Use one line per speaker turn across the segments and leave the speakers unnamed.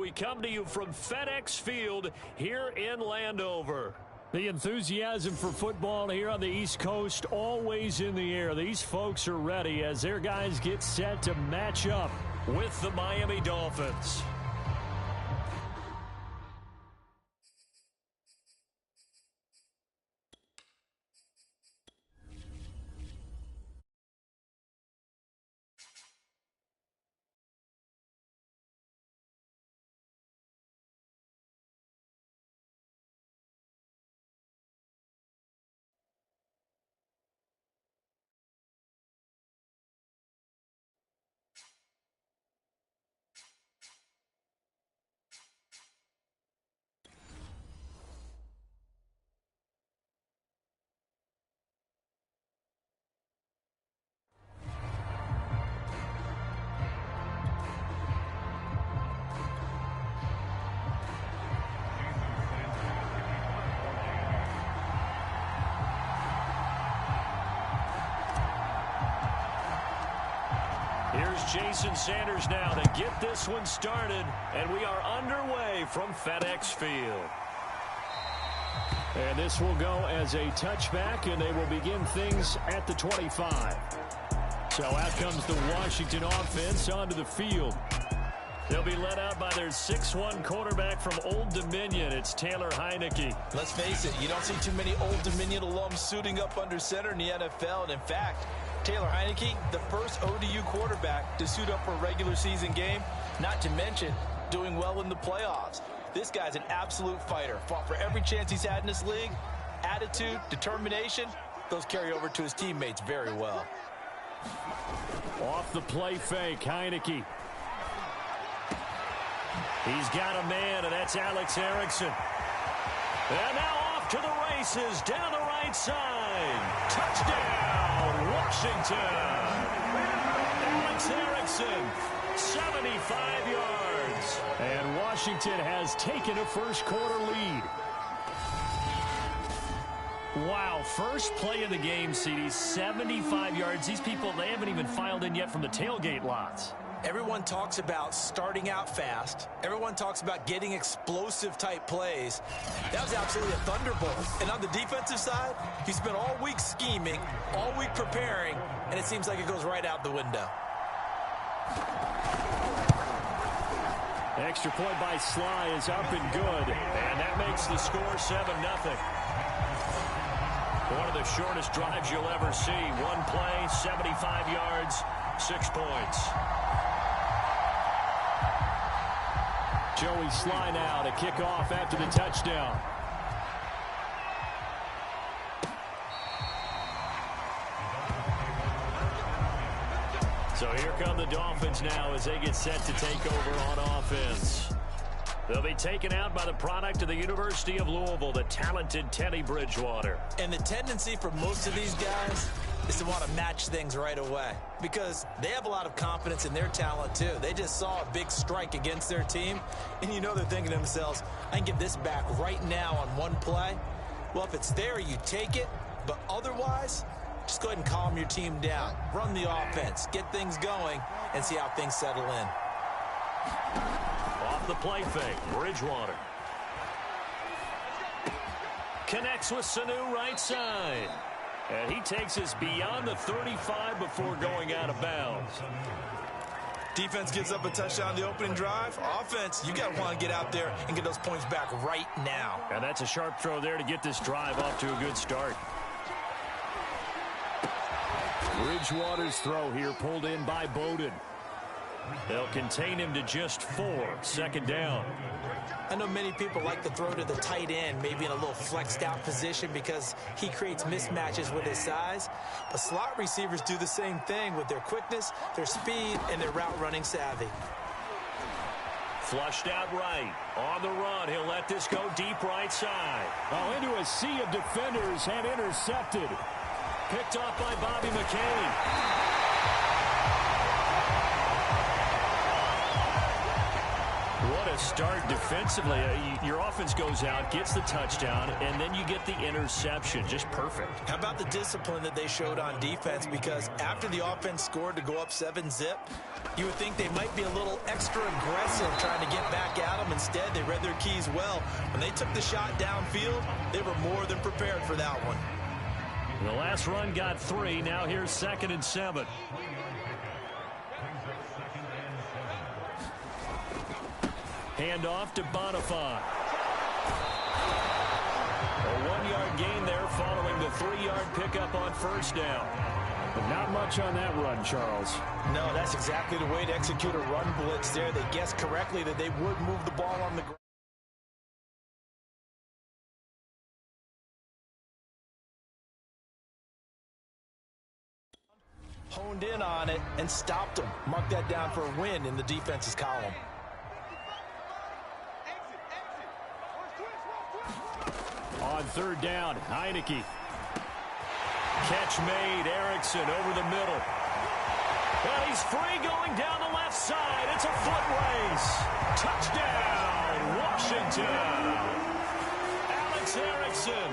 We come to you from FedEx Field here in Landover.
The enthusiasm for football here on the East Coast always in the air. These folks are ready as their guys get set to match up
with the Miami Dolphins. Here's Jason Sanders now to get this one started, and we are underway from FedEx Field.
And this will go as a touchback, and they will begin things at the 25. So out comes the Washington offense onto the field. They'll be led out by their 6'1" quarterback from Old Dominion. It's Taylor Heineke.
Let's face it, you don't see too many Old Dominion alums suiting up under center in the NFL. And in fact, Taylor Heineke, the first ODU quarterback to suit up for a regular season game, not to mention doing well in the playoffs. This guy's an absolute fighter. Fought for every chance he's had in this league. Attitude, determination, those carry over to his teammates very well.
Off the play fake, Heineke. He's got a man, and that's Alex Erickson. And now off to the races, down the right side. Touchdown, Washington. Alex Erickson, 75 yards. And Washington has taken a first-quarter lead. Wow, first play of the game, CD, 75 yards. These people, they haven't even filed in yet from the tailgate lots.
Everyone talks about starting out fast. Everyone talks about getting explosive-type plays. That was absolutely a thunderbolt. And on the defensive side, he spent all week scheming, all week preparing, and it seems like it goes right out the window.
Extra point by Sly is up and good.
And that makes the score 7-0. One of the shortest drives you'll ever see. One play, 75 yards, 6 points.
Joey Sly now to kick off after the touchdown.
So here come the Dolphins now as they get set to take over on offense. They'll be taken out by the product of the University of Louisville, the talented Teddy Bridgewater.
And the tendency for most of these guys is to want to match things right away because they have a lot of confidence in their talent too. They just saw a big strike against their team, and you know they're thinking to themselves, I can get this back right now on one play. Well, if it's there, you take it, but otherwise, just go ahead and calm your team down. Run the offense, get things going, and see how things settle in.
Off the play fake, Bridgewater. Connects with Sanu right side. And he takes us beyond the 35 before going out of bounds.
Defense gives up a touchdown the opening drive. Offense, you got to want to get out there and get those points back right now.
And that's a sharp throw there to get this drive off to a good start.
Bridgewater's throw here pulled in by Bowden.
They'll contain him to just 4. Second down.
I know many people like to throw to the tight end, maybe in a little flexed out position because he creates mismatches with his size. But slot receivers do the same thing with their quickness, their speed, and their route running savvy.
Flushed out right. On the run, he'll let this go deep right side.
Oh, into a sea of defenders and intercepted.
Picked off by Bobby McCain. What a start defensively. Your offense goes out, gets the touchdown, and then you get the interception. Just perfect.
How about the discipline that they showed on defense? Because after the offense scored to go up 7-zip, you would think they might be a little extra aggressive trying to get back at them. Instead, they read their keys well. When they took the shot downfield, they were more than prepared for that one.
The last run got 3. Now here's 2nd and 7. Handoff to Bonifant. A 1-yard gain there following the 3-yard pickup on first down.
But not much on that run, Charles.
No, that's exactly the way to execute a run blitz there. They guessed correctly that they would move the ball on the ground. Honed in on it and stopped them. Mark that down for a win in the defense's column.
On 3rd down, Heineke. Catch made, Erickson over the middle. And he's free going down the left side. It's a foot race. Touchdown, Washington. Alex Erickson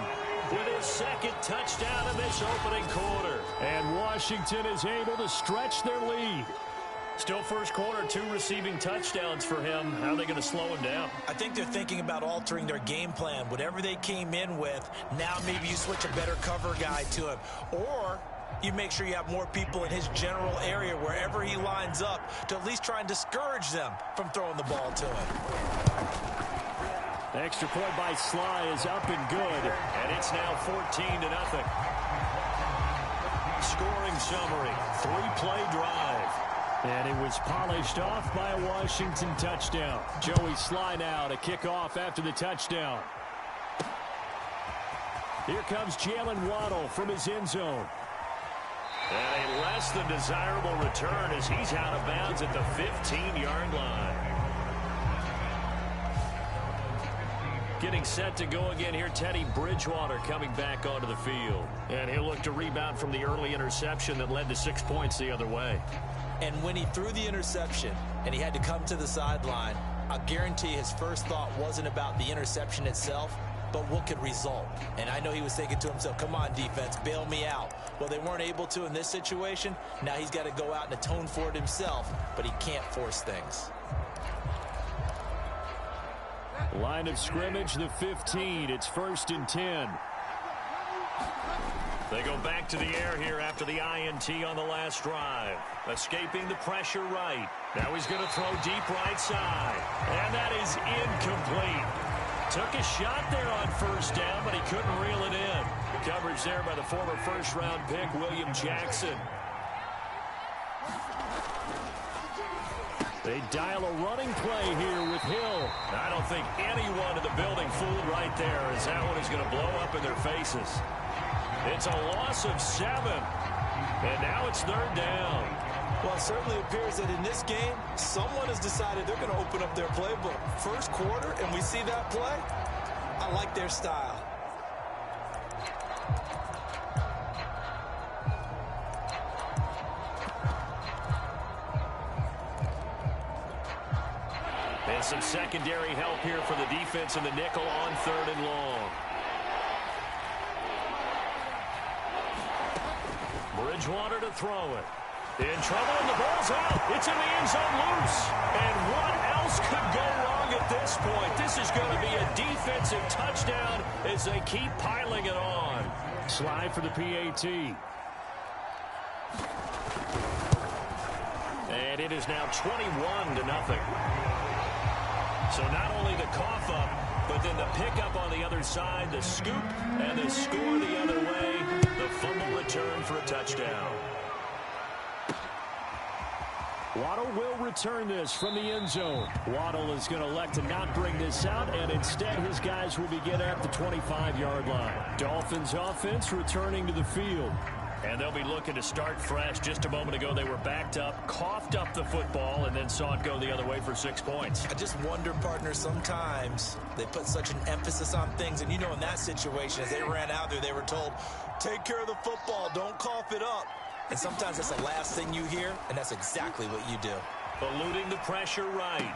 with his 2nd touchdown in this opening quarter.
And Washington is able to stretch their lead.
Still first quarter, 2 receiving touchdowns for him. How are they going to slow him down?
I think they're thinking about altering their game plan. Whatever they came in with, now maybe you switch a better cover guy to him. Or you make sure you have more people in his general area wherever he lines up to at least try and discourage them from throwing the ball to him.
The extra point by Sly is up and good. And it's now 14-0. Scoring summary, 3-play drive. And it was polished off by a Washington touchdown. Joey Sly now to kick off after the touchdown. Here comes Jalen Waddle from his end zone. And a less than desirable return as he's out of bounds at the 15-yard line. Getting set to go again here, Teddy Bridgewater coming back onto the field. And he'll look to rebound from the early interception that led to 6 points the other way.
And when he threw the interception and he had to come to the sideline, I guarantee his first thought wasn't about the interception itself, but what could result. And I know he was thinking to himself, come on, defense, bail me out. Well, they weren't able to in this situation. Now he's got to go out and atone for it himself, but he can't force things.
Line of scrimmage, the 15. It's 1st and 10.
They go back to the air here after the INT on the last drive. Escaping the pressure right. Now he's going to throw deep right side. And that is incomplete. Took a shot there on first down, but he couldn't reel it in. Coverage there by the former first-round pick, William Jackson.
They dial a running play here with Hill.
I don't think anyone in the building fooled right there as that one is going to blow up in their faces. It's a loss of 7. And now it's 3rd down.
Well, it certainly appears that in this game, someone has decided they're going to open up their playbook. First quarter, and we see that play. I like their style.
And some secondary help here for the defense in the nickel on 3rd and long. Bridgewater to throw it. In trouble, and the ball's out. It's in the end zone loose. And what else could go wrong at this point? This is going to be a defensive touchdown as they keep piling it on.
Slide for the PAT.
And it is now 21-0. So not only the cough up, but then the pickup on the other side, the scoop, and the score the other way. The fumble return for a touchdown.
Waddle will return this from the end zone. Waddle is going to elect to not bring this out, and instead his guys will begin at the 25-yard line. Dolphins offense returning to the field.
And they'll be looking to start fresh. Just a moment ago, they were backed up, coughed up the football, and then saw it go the other way for 6 points.
I just wonder, partner, sometimes they put such an emphasis on things. And, you know, in that situation, as they ran out there, they were told, take care of the football, don't cough it up. And sometimes that's the last thing you hear, and that's exactly what you do.
Eluding the pressure right.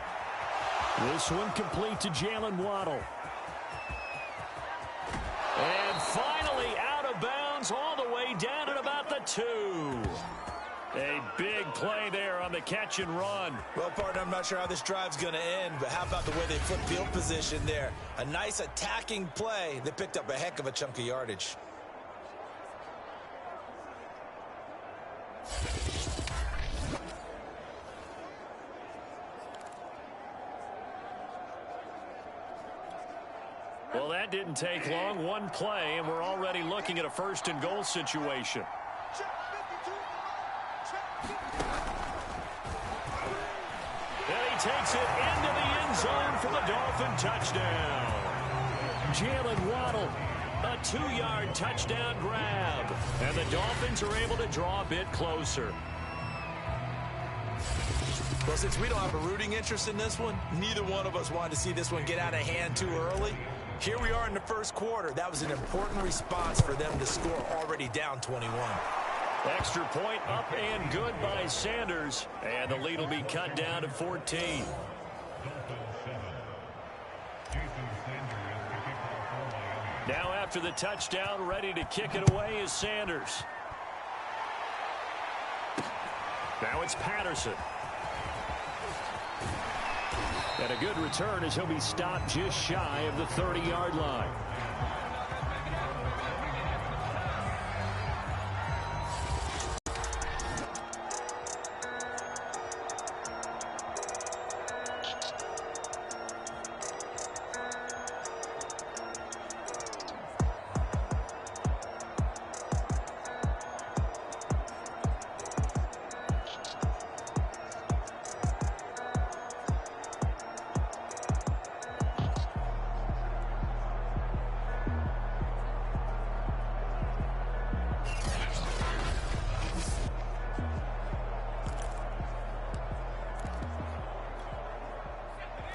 This one complete to Jalen Waddle. And finally out of bounds all the way down at about the 2. A big play there on the catch and run.
Well, partner, I'm not sure how this drive's going to end, but how about the way they flip field position there? A nice attacking play that picked up a heck of a chunk of yardage.
Well, that didn't take long. One play, and we're already looking at a first and goal situation. And he takes it into the end zone for the Dolphin touchdown. Jalen Waddle, a 2-yard touchdown grab. And the Dolphins are able to draw a bit closer.
Well, since we don't have a rooting interest in this one, neither one of us wanted to see this one get out of hand too early. Here we are in the first quarter. That was an important response for them to score, already down 21.
Extra point up and good by Sanders. And the lead will be cut down to 14. Now after the touchdown, ready to kick it away is Sanders. Now it's Patterson. And a good return as he'll be stopped just shy of the 30-yard line.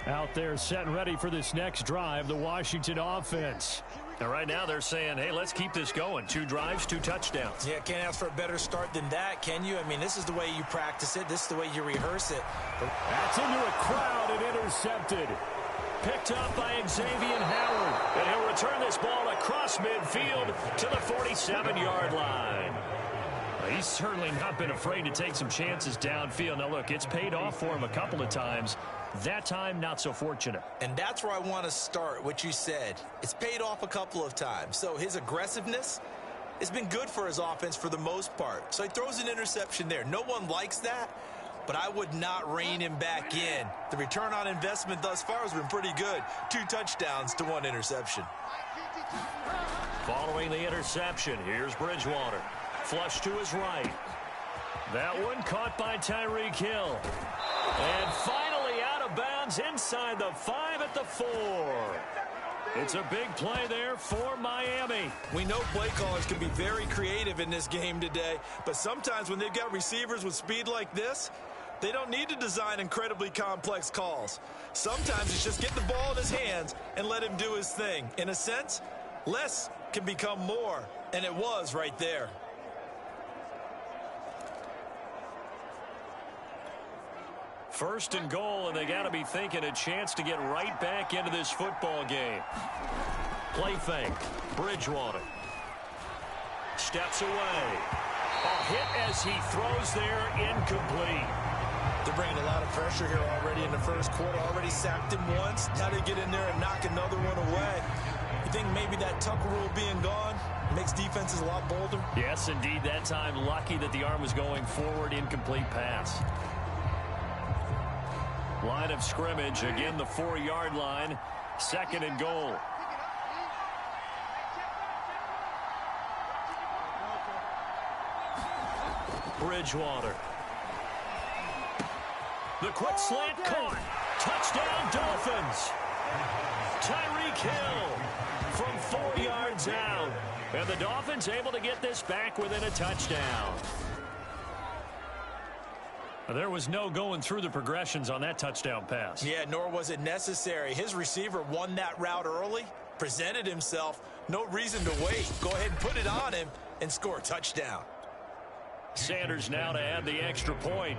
Out there set and ready for this next drive, the Washington offense. And right now they're saying, hey, let's keep this going. 2 drives, 2 touchdowns.
Yeah, can't ask for a better start than that, can you? I mean, this is the way you practice it. This is the way you rehearse it.
That's into a crowd and intercepted. Picked up by Xavier Howard. And he'll return this ball across midfield to the 47-yard line. He's certainly not been afraid to take some chances downfield. Now, look, it's paid off for him a couple of times. That time, not so fortunate.
And that's where I want to start, what you said. It's paid off a couple of times. So his aggressiveness has been good for his offense for the most part. So he throws an interception there. No one likes that, but I would not rein him back in. The return on investment thus far has been pretty good. 2 touchdowns to 1 interception.
Following the interception, here's Bridgewater. Flush to his right. That one caught by Tyreek Hill. And finally out of bounds inside the 5 at the 4. It's a big play there for Miami.
We know play callers can be very creative in this game today, but sometimes when they've got receivers with speed like this, they don't need to design incredibly complex calls. Sometimes it's just get the ball in his hands and let him do his thing. In a sense, less can become more, and it was right there.
First and goal, and they got to be thinking a chance to get right back into this football game. Play fake. Bridgewater. Steps away. A hit as he throws there, incomplete.
They're bringing a lot of pressure here already in the first quarter. Already sacked him once. Now they get in there and knock another one away. You think maybe that Tucker rule being gone makes defenses a lot bolder?
Yes, indeed. That time, lucky that the arm was going forward. Incomplete pass. Line of scrimmage, again the 4-yard line, 2nd and goal. Bridgewater. The quick slant caught. Touchdown Dolphins. Tyreek Hill from 4 yards out. And the Dolphins able to get this back within a touchdown. There was no going through the progressions on that touchdown pass.
Yeah, nor was it necessary. His receiver won that route early, presented himself. No reason to wait. Go ahead and put it on him and score a touchdown.
Sanders now to add the extra point.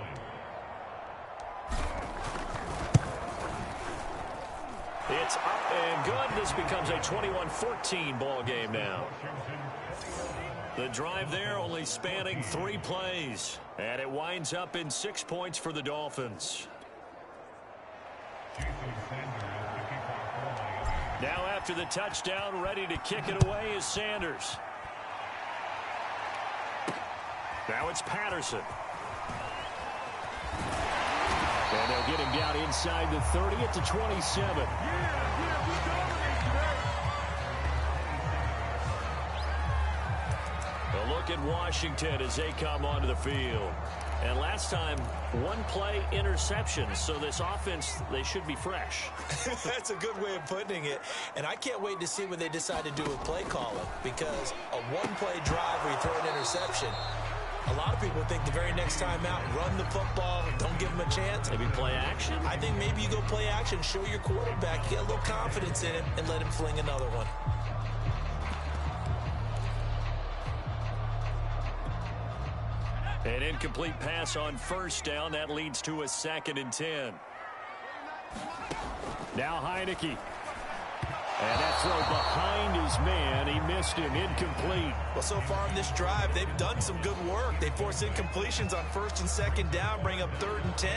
It's up and good. This becomes a 21-14 ball game now. The drive there only spanning 3 plays. And it winds up in 6 points for the Dolphins. Now after the touchdown, ready to kick it away is Sanders. Now it's Patterson. And they'll get him down inside the 30 at the 27. A look at Washington as they come onto the field. And last time, 1-play interception. So this offense, they should be fresh.
That's a good way of putting it. And I can't wait to see what they decide to do with play calling. Because a 1-play drive where you throw an interception, a lot of people think the very next time out, run the football, don't give them a chance.
Maybe play action?
I think maybe you go play action, show your quarterback, get a little confidence in him, and let him fling another one.
An incomplete pass on first down. That leads to a 2nd and 10. Now Heineke. And that throw behind his man. He missed him. Incomplete.
Well, so far in this drive, they've done some good work. They force incompletions on 1st and 2nd down, bring up 3rd and 10.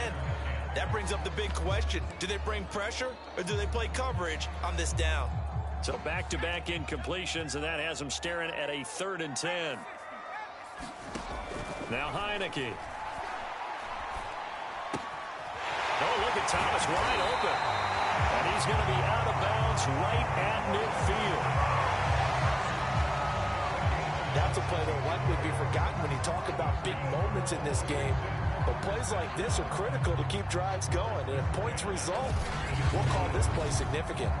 That brings up the big question. Do they bring pressure or do they play coverage on this down?
So back-to-back incompletions, and that has them staring at a 3rd and 10. Now Heineke. Oh, look at Thomas wide open. And he's going to be out of bounds right at midfield.
That's a play that will likely be forgotten when you talk about big moments in this game. But plays like this are critical to keep drives going. And if points result, we'll call this play significant.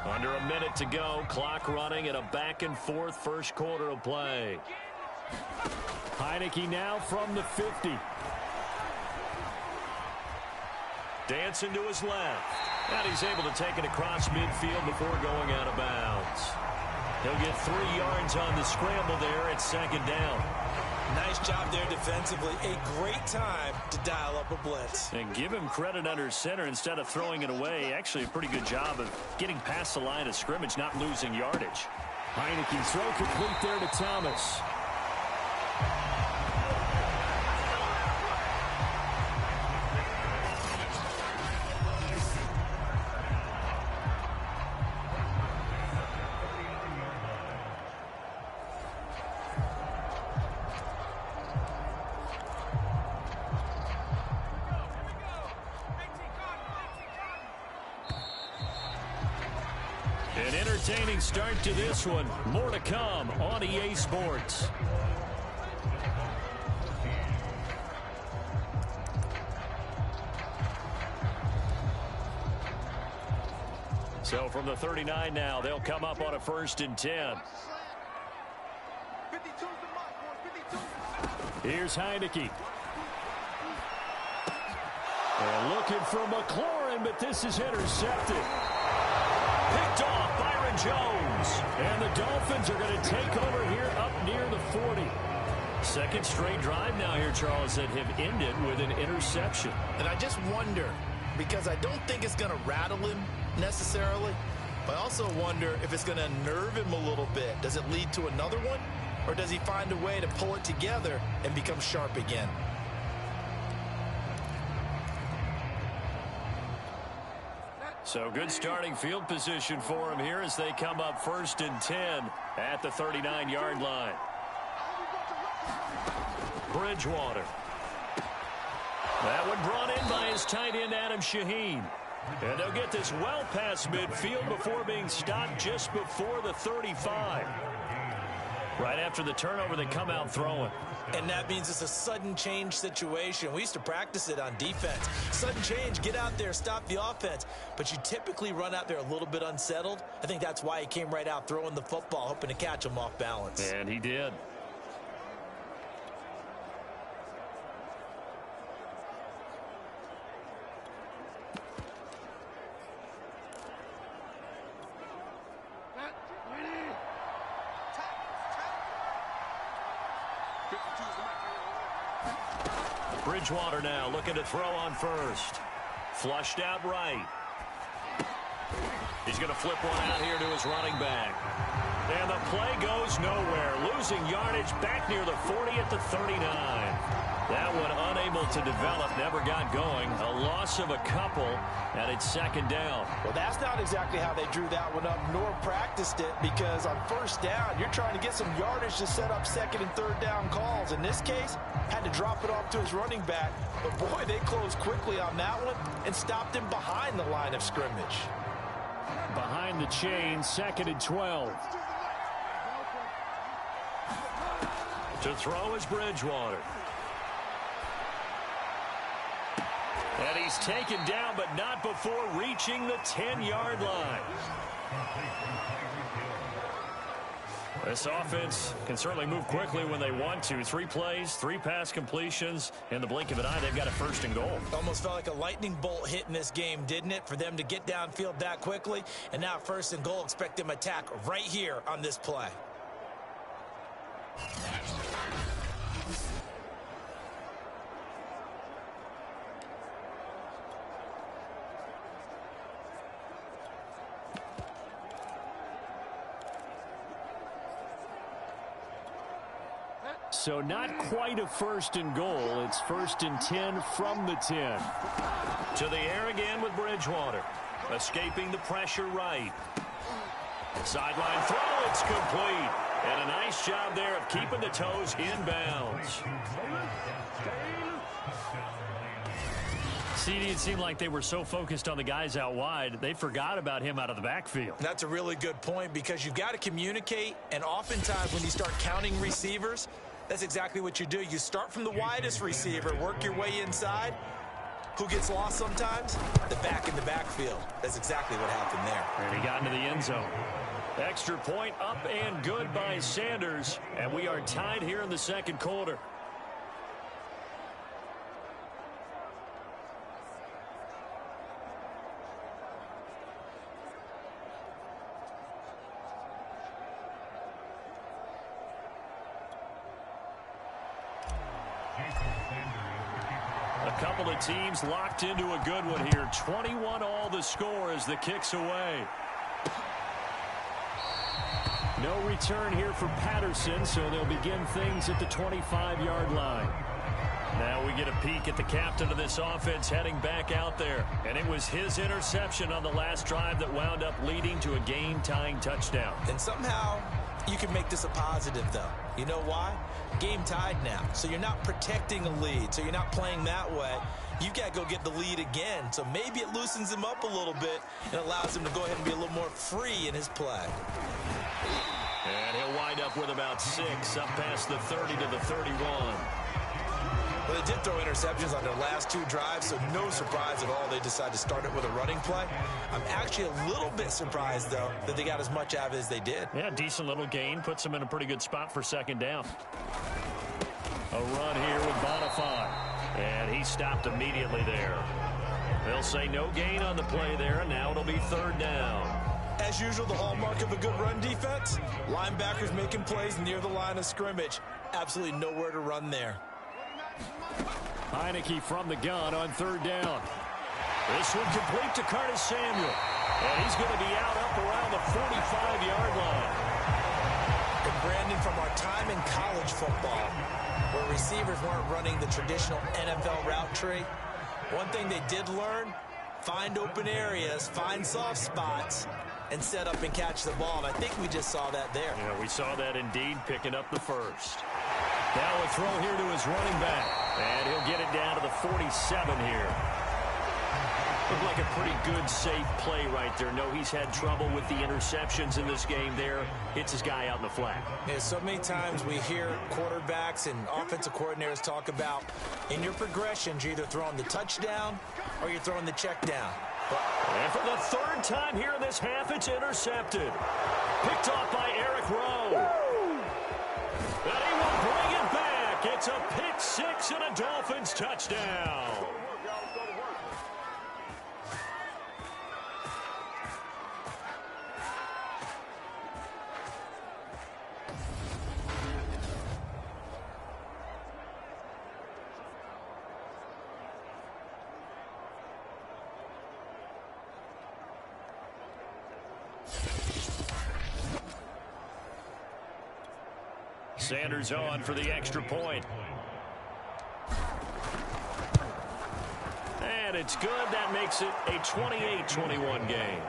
Under a minute to go, clock running at a back-and-forth first quarter of play. Heineke now from the 50. Dancing to his left. And he's able to take it across midfield before going out of bounds. He'll get 3 yards on the scramble there at 2nd down.
Nice job there defensively. A great time to dial up a blitz.
And give him credit under center instead of throwing it away. Actually a pretty good job of getting past the line of scrimmage, not losing yardage. Heineke throw complete there to Thomas. An entertaining start to this one. More to come on EA Sports. So from the 39 now, they'll come up on a 1st and 10. Here's Heineke. They're looking for McLaurin, but this is intercepted. Picked off Byron Jones. And the Dolphins are going to take over here up near the 40. Second straight drive now here, Charles, that have ended with an interception.
And I just wonder, because I don't think it's going to rattle him necessarily, but I also wonder if it's going to unnerve him a little bit. Does it lead to another one? Or does he find a way to pull it together and become sharp again?
So good starting field position for him here as they come up 1st and 10 at the 39-yard line. Bridgewater. That one brought in by his tight end, Adam Shaheen. And they'll get this well past midfield before being stopped just before the 35. Right after the turnover, they come out throwing.
And that means it's a sudden change situation. We used to practice it on defense. Sudden change, get out there, stop the offense. But you typically run out there a little bit unsettled. I think that's why he came right out throwing the football, hoping to catch him off balance.
And he did. Bridgewater now looking to throw on first. Flushed out right. He's going to flip one out here to his running back. And the play goes nowhere. Losing yardage back near the 40 at the 39. That one unable to develop, never got going. A loss of a couple, and it's second down.
Well, that's not exactly how they drew that one up, nor practiced it, because on first down, you're trying to get some yardage to set up second and third down calls. In this case, had to drop it off to his running back. But, boy, they closed quickly on that one and stopped him behind the line of scrimmage.
Behind the chain, second and 12.
To throw is Bridgewater. And he's taken down, but not before reaching the 10-yard line. This offense can certainly move quickly when they want to. 3 plays, 3 pass completions. In the blink of an eye, they've got a first and goal.
Almost felt like a lightning bolt hit in this game, didn't it? For them to get downfield that quickly. And now first and goal, expect them to attack right here on this play.
So not quite a first and goal. It's first and 10 from the 10.
To the air again with Bridgewater. Escaping the pressure right. Sideline throw, it's complete. And a nice job there of keeping the toes inbounds.
CD, it seemed like they were so focused on the guys out wide, they forgot about him out of the backfield.
That's a really good point, because you've got to communicate, and oftentimes when you start counting receivers, that's exactly what you do. You start from the widest receiver, work your way inside. Who gets lost sometimes? The back in the backfield. That's exactly what happened there.
And he got into the end zone.
Extra point up and good by Sanders. And we are tied here in the second quarter. A couple of teams locked into a good one here. 21 all the score as the kick's away.
No return here for Patterson, so they'll begin things at the 25-yard line.
Now we get a peek at the captain of this offense heading back out there. And it was his interception on the last drive that wound up leading to a game-tying touchdown.
And somehow you can make this a positive, though. You know why? Game tied now. So you're not protecting a lead. So you're not playing that way. You've got to go get the lead again. So maybe it loosens him up a little bit and allows him to go ahead and be a little more free in his play.
And he'll wind up with about 6 up past the 30 to the 31.
Well, they did throw interceptions on their last 2 drives, so no surprise at all they decided to start it with a running play. I'm actually a little bit surprised, though, that they got as much out of it as they did.
Yeah, decent little gain. Puts them in a pretty good spot for second down. A run here with Bonifay. And he stopped immediately there. They'll say no gain on the play there, and now it'll be third down.
As usual, the hallmark of a good run defense, linebackers making plays near the line of scrimmage. Absolutely nowhere to run there.
Heineke from the gun on third down.
This one complete to Curtis Samuel. And he's going to be out up around the 45-yard line.
And Brandon, from our time in college football, where receivers weren't running the traditional NFL route tree, one thing they did learn, find open areas, find soft spots, and set up and catch the ball. And I think we just saw that there.
Yeah, we saw that indeed, picking up the first. Now a throw here to his running back. And he'll get it down to the 47 here. Looked like a pretty good, safe play right there. No, he's had trouble with the interceptions in this game there. Hits his guy out in the flat.
Yeah, so many times we hear quarterbacks and offensive coordinators talk about, in your progressions, you're either throwing the touchdown or you're throwing the check down.
And for the third time here in this half, it's intercepted. Picked off by Eric Rowe. And he will bring it back. It's a pick six and a Dolphins touchdown. Sanders on for the extra point. And it's good. That makes it a 28-21 game.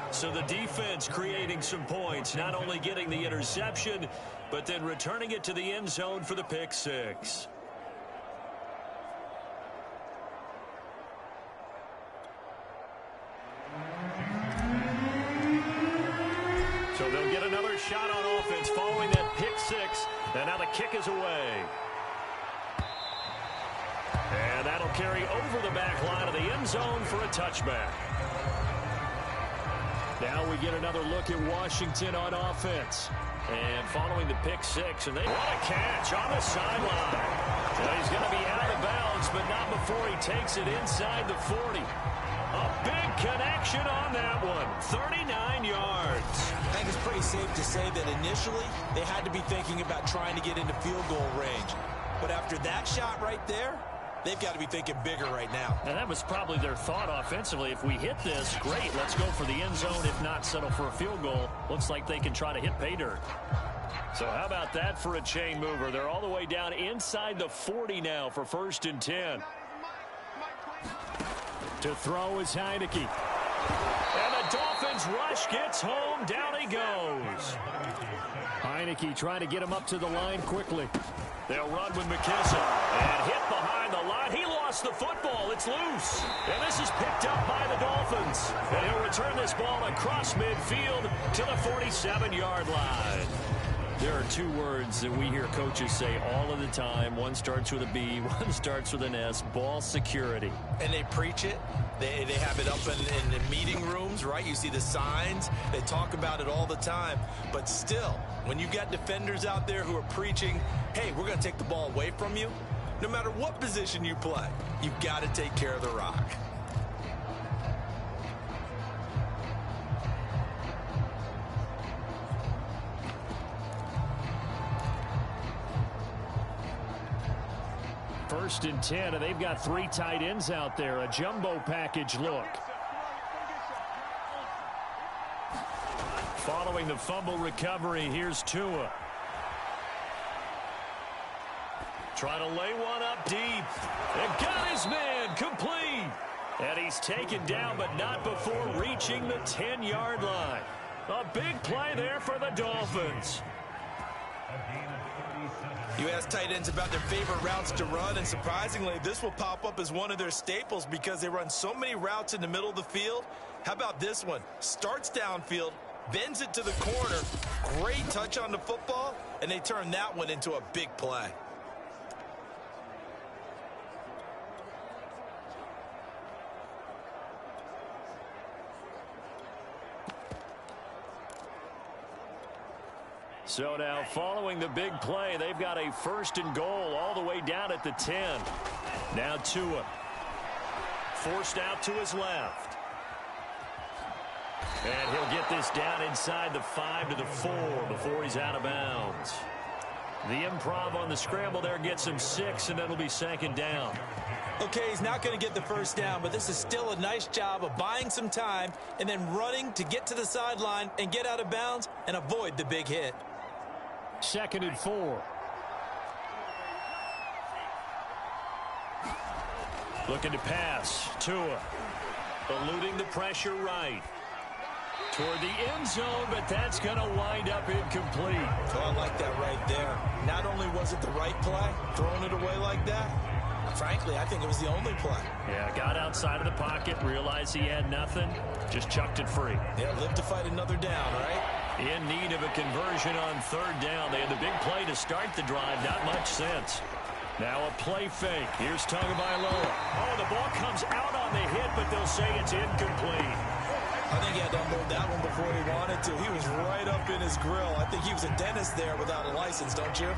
So the defense creating some points, not only getting the interception, but then returning it to the end zone for the pick six. So they'll get another shot on offense following that pick six. And now the kick is away. And that'll carry over the back line of the end zone for a touchback. Now we get another look at Washington on offense. And following the pick six, and what a catch on the sideline. Well, he's going to be out of bounds, but not before he takes it inside the 40. A big connection on that one. 39 yards.
I think it's pretty safe to say that initially they had to be thinking about trying to get into field goal range. But after that shot right there, they've got to be thinking bigger right now.
And that was probably their thought offensively. If we hit this, great. Let's go for the end zone. If not, settle for a field goal. Looks like they can try to hit pay dirt. So how about that for a chain mover? They're all the way down inside the 40 now for 1st and 10. To throw is Heineke. And the Dolphins rush gets home. Down he goes. Heineke trying to get him up to the line quickly. They'll run with McKissick. And hit behind the line. He lost the football. It's loose. And this is picked up by the Dolphins. And he'll return this ball across midfield to the 47-yard line. There are two words that we hear coaches say all of the time. One starts with a B, one starts with an S. Ball security.
And they preach it. They have it up in the meeting rooms, right? You see the signs. They talk about it all the time. But still, when you got defenders out there who are preaching, hey, we're going to take the ball away from you, no matter what position you play, you've got to take care of the rock.
First and 10, and they've got 3 tight ends out there. A jumbo package look. Following the fumble recovery, here's Tua. Trying to lay one up deep. And got his man complete. And he's taken down, but not before reaching the 10-yard line. A big play there for the Dolphins.
You ask tight ends about their favorite routes to run, and surprisingly, this will pop up as one of their staples because they run so many routes in the middle of the field. How about this one? Starts downfield, bends it to the corner, great touch on the football, and they turn that one into a big play.
So now following the big play, they've got a 1st and goal all the way down at the 10. Now Tua. Forced out to his left. And he'll get this down inside the 5 to the 4 before he's out of bounds. The improv on the scramble there gets him 6, and it'll be 2nd down.
Okay, he's not going to get the first down, but this is still a nice job of buying some time and then running to get to the sideline and get out of bounds and avoid the big hit.
2nd and 4. Looking to pass. Tua eluding the pressure right. Toward the end zone, but that's going to wind up incomplete.
Oh, I like that right there. Not only was it the right play, throwing it away like that, frankly, I think it was the only play.
Yeah, got outside of the pocket, realized he had nothing, just chucked it free.
Yeah, live to fight another down, right?
In need of a conversion on 3rd down. They had the big play to start the drive. Not much sense. Now a play fake. Here's Tagovailoa. Oh, the ball comes out on the hit, but they'll say it's incomplete.
I think he had to unload that one before he wanted to. He was right up in his grill. I think he was a dentist there without a license, don't you?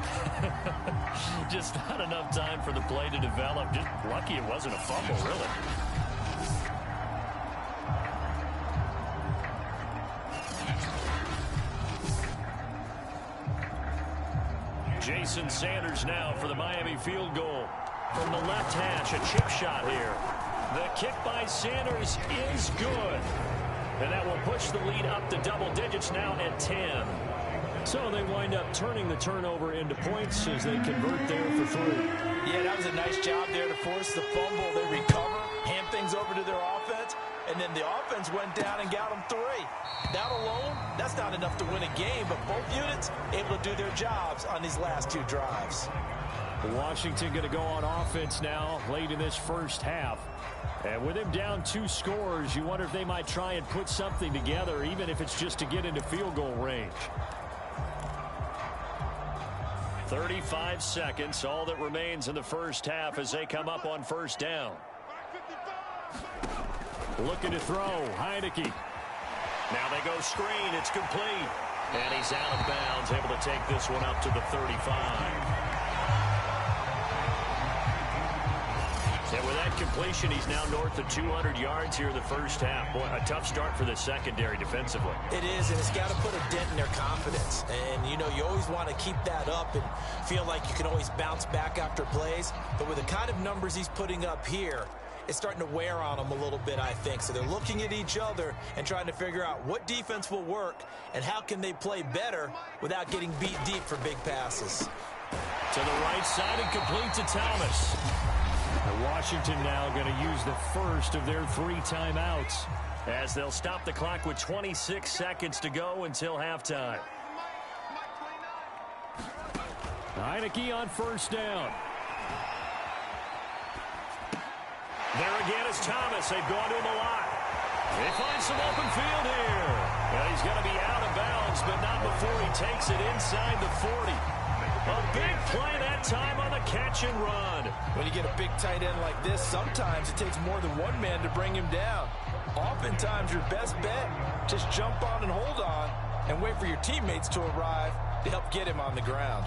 Just not enough time for the play to develop. Just lucky it wasn't a fumble, really. Jason Sanders now for the Miami field goal. From the left hash, a chip shot here. The kick by Sanders is good. And that will push the lead up to double digits now at 10. So they wind up turning the turnover into points as they convert there for 3.
Yeah, that was a nice job there to force the fumble. They recover, hand things over to their offense, and then the offense went down and got them 3. That alone, that's not enough to win a game, but both units able to do their jobs on these last 2 drives.
Washington going to go on offense now late in this first half. And with him down 2 scores, you wonder if they might try and put something together, even if it's just to get into field goal range. 35 seconds, all that remains in the first half as they come up on first down. Looking to throw, Heineke. Now they go screen, it's complete. And he's out of bounds, able to take this one up to the 35. And with that completion, he's now north of 200 yards here in the first half. Boy, a tough start for the secondary defensively.
It is, and it's got to put a dent in their confidence. And, you know, you always want to keep that up and feel like you can always bounce back after plays. But with the kind of numbers he's putting up here, it's starting to wear on them a little bit, I think. So they're looking at each other and trying to figure out what defense will work and how can they play better without getting beat deep for big passes.
To the right side and complete to Thomas. And Washington now going to use the first of their 3 timeouts as they'll stop the clock with 26 seconds to go until halftime. Heineke on first down. There again is Thomas. They've gone to him a lot. They find some open field here. Well, he's going to be out of bounds, but not before he takes it inside the 40. A big play that time on the catch and run.
When you get a big tight end like this, sometimes it takes more than one man to bring him down. Oftentimes, your best bet, just jump on and hold on and wait for your teammates to arrive to help get him on the ground.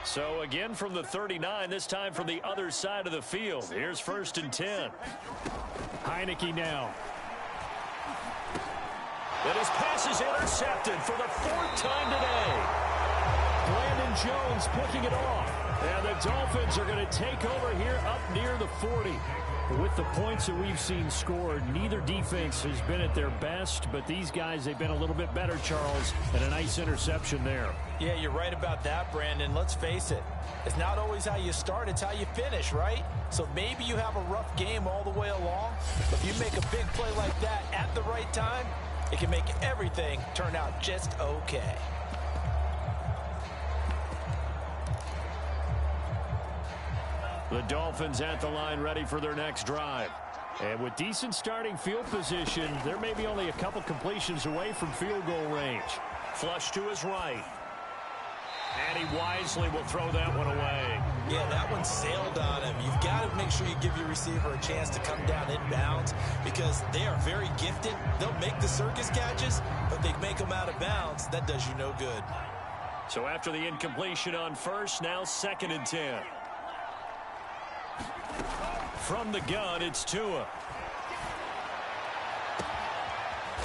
So again from the 39, this time from the other side of the field. Here's 1st and 10. Heineke now. And his pass is intercepted for the 4th time today. Brandon Jones picking it off. And the Dolphins are going to take over here up near the 40. With the points that we've seen scored, neither defense has been at their best, but these guys, they've been a little bit better, Charles, and a nice interception there.
Yeah, you're right about that, Brandon. Let's face it. It's not always how you start, it's how you finish, right? So maybe you have a rough game all the way along, but if you make a big play like that at the right time, it can make everything turn out just okay.
The Dolphins at the line ready for their next drive. And with decent starting field position, there may be only a couple completions away from field goal range. Flush to his right. And he wisely will throw that one away.
Yeah, that one sailed on him. You've got to make sure you give your receiver a chance to come down inbounds because they are very gifted. They'll make the circus catches, but they make them out of bounds. That does you no good.
So after the incompletion on first, now 2nd and 10. From the gun, it's Tua.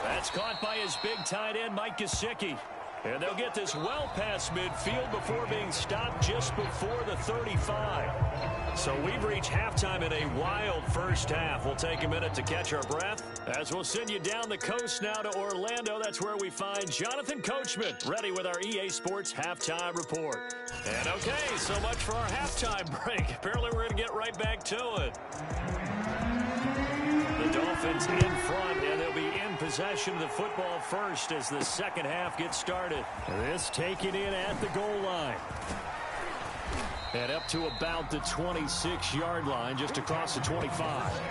That's caught by his big tight end, Mike Gesicki. And they'll get this well past midfield before being stopped just before the 35. So we've reached halftime in a wild first half. We'll take a minute to catch our breath as we'll send you down the coast now to Orlando. That's where we find Jonathan Coachman ready with our EA Sports Halftime Report. And okay, so much for our halftime break. Apparently we're going to get right back to it. The Dolphins in front, and they'll be in possession of the football first as the second half gets started. This taken in at the goal line. And up to about the 26-yard line, just across the 25.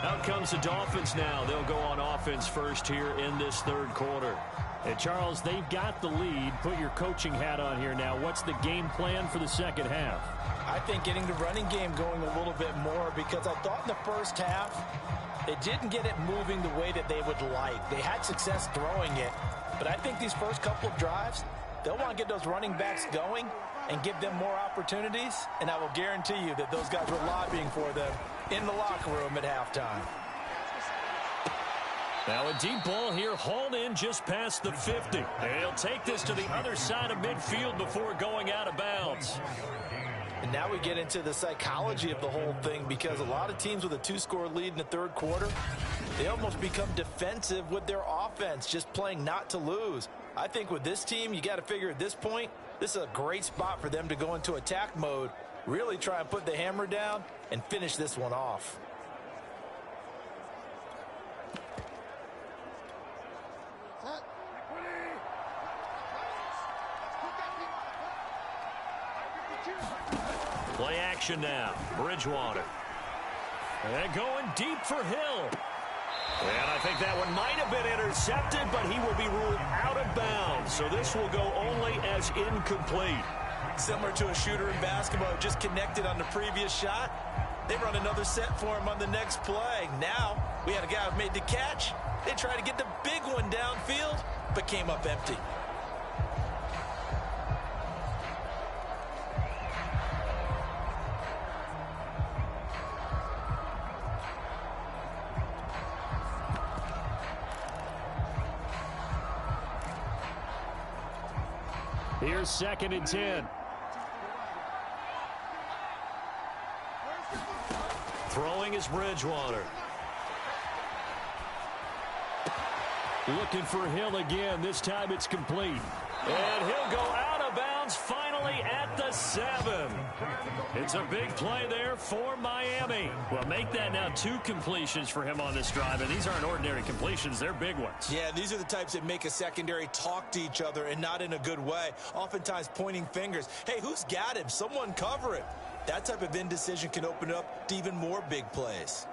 Out comes the Dolphins now. They'll go on offense first here in this third quarter. And Charles, they've got the lead. Put your coaching hat on here now. What's the game plan for the second half?
I think getting the running game going a little bit more because I thought in the first half they didn't get it moving the way that they would like. They had success throwing it, but I think these first couple of drives, they'll want to get those running backs going and give them more opportunities, and I will guarantee you that those guys were lobbying for them in the locker room at halftime.
Now a deep ball here, hauled in just past the 50. And he'll take this to the other side of midfield before going out of bounds.
And now we get into the psychology of the whole thing, because a lot of teams with a 2-score lead in the third quarter, they almost become defensive with their offense, just playing not to lose. I think with this team, you got to figure at this point, this is a great spot for them to go into attack mode, really try and put the hammer down and finish this one off.
Play action now. Bridgewater. And going deep for Hill. And I think that one might have been intercepted, but he will be ruled out of bounds. So this will go only as incomplete.
Similar to a shooter in basketball who just connected on the previous shot. They run another set for him on the next play. Now we had a guy who made the catch. They tried to get the big one downfield, but came up empty.
Here's 2nd and 10. Throwing is Bridgewater. Looking for Hill again. This time it's complete. And he'll go out of bounds finally at the 7. It's a big play there for Miami. Well, make that now 2 completions for him on this drive, and these aren't ordinary completions. They're big ones.
Yeah, these are the types that make a secondary talk to each other, and not in a good way. Oftentimes pointing fingers. Hey, who's got him? Someone cover him. That type of indecision can open up to even more big plays.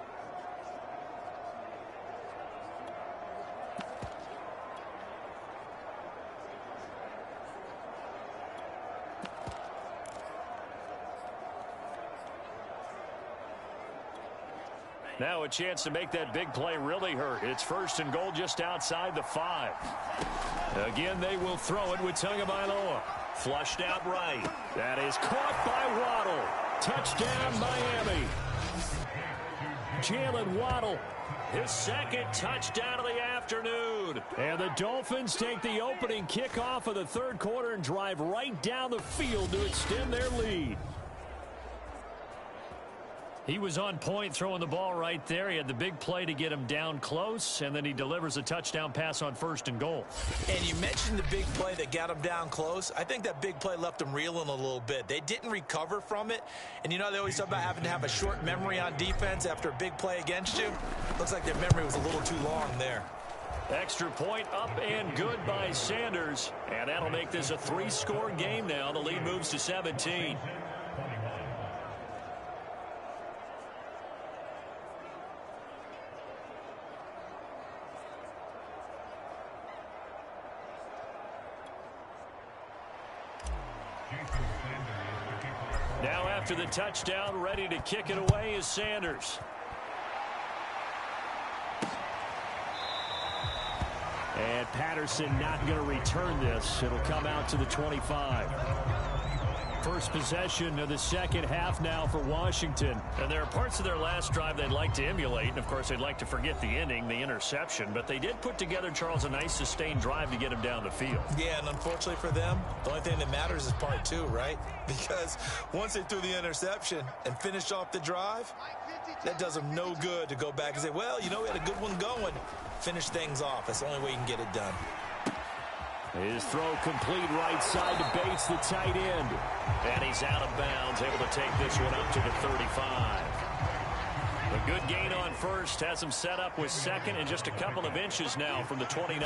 Now a chance to make that big play really hurt. It's 1st and goal just outside the 5. Again, they will throw it with Tagovailoa. Flushed out right. That is caught by Waddle. Touchdown, Miami. Jalen Waddle, his 2nd touchdown of the afternoon. And the Dolphins take the opening kickoff of the third quarter and drive right down the field to extend their lead. He was on point throwing the ball right there. He had the big play to get him down close, and then he delivers a touchdown pass on 1st and goal.
And you mentioned the big play that got him down close. I think that big play left him reeling a little bit. They didn't recover from it. And you know they always talk about having to have a short memory on defense after a big play against you. Looks like their memory was a little too long there.
Extra point up and good by Sanders. And that'll make this a 3-score game now. The lead moves to 17. Now after the touchdown, ready to kick it away is Sanders. And Patterson not going to return this. It'll come out to the 25. First possession of the second half now for Washington. And there are parts of their last drive they'd like to emulate. And, of course, they'd like to forget the ending, the interception. But they did put together, Charles, a nice sustained drive to get him down the field.
Yeah, and unfortunately for them, the only thing that matters is part 2, right? Because once they threw the interception and finished off the drive, that does them no good to go back and say, well, you know, we had a good one going. Finish things off. That's the only way you can get it done.
His throw complete right side to Bates, the tight end. And he's out of bounds, able to take this one up to the 35. A good gain on first, has him set up with 2nd and just a couple of inches now from the 29.